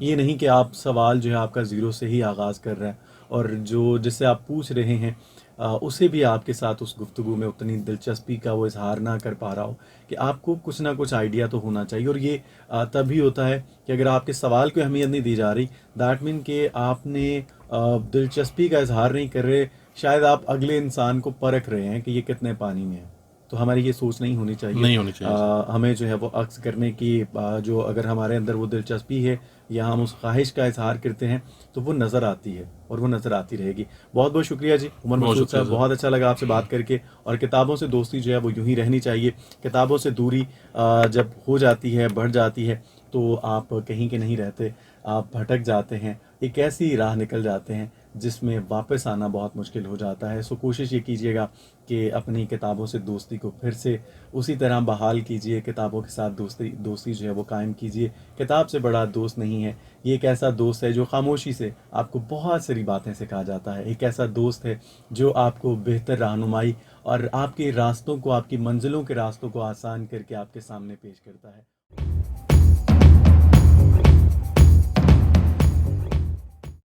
[SPEAKER 1] ये नहीं कि आप सवाल जो है आपका ज़ीरो से ही आगाज़ कर रहे हैं और जो जिससे आप पूछ रहे हैं उसे भी आपके साथ उस गुफ्तगू में उतनी दिलचस्पी का वो इजहार ना कर पा रहा हो। कि आपको कुछ ना कुछ आइडिया तो होना चाहिए, और ये तभी होता है कि अगर आपके सवाल को अहमियत नहीं दी जा रही, दैट मीन कि आपने दिलचस्पी का इजहार नहीं कर रहे, शायद आप अगले इंसान को परख रहे हैं कि ये कितने पानी में है। तो हमारी ये सोच नहीं होनी चाहिए।
[SPEAKER 2] नहीं होनी चाहिए।
[SPEAKER 1] हमें जो है वो अक्स करने की जो अगर हमारे अंदर वो दिलचस्पी है या हम उस ख्वाहिश का इजहार करते हैं तो वो नज़र आती है और वो नज़र आती रहेगी। बहुत बहुत शुक्रिया जी उमर
[SPEAKER 2] बहुत
[SPEAKER 1] मसूद
[SPEAKER 2] शुक्रिया
[SPEAKER 1] साहब,
[SPEAKER 2] सर।
[SPEAKER 1] बहुत अच्छा लगा आपसे बात करके। और किताबों से दोस्ती जो है वो यूं ही रहनी चाहिए। किताबों से दूरी जब हो जाती है, बढ़ जाती है, तो आप कहीं के नहीं रहते, आप भटक जाते हैं, एक ऐसी राह निकल जाते हैं जिसमें वापस आना बहुत मुश्किल हो जाता है। सो कोशिश ये कीजिएगा कि अपनी किताबों से दोस्ती को फिर से उसी तरह बहाल कीजिए, किताबों के साथ दोस्ती जो है वो कायम कीजिए। किताब से बड़ा दोस्त नहीं है, ये एक ऐसा दोस्त है जो खामोशी से आपको बहुत सारी बातें सिखा जाता है। एक ऐसा दोस्त है जो आपको बेहतर रहनुमाई और आपके रास्तों को, आपकी मंजिलों के रास्तों को आसान करके आपके सामने पेश करता है।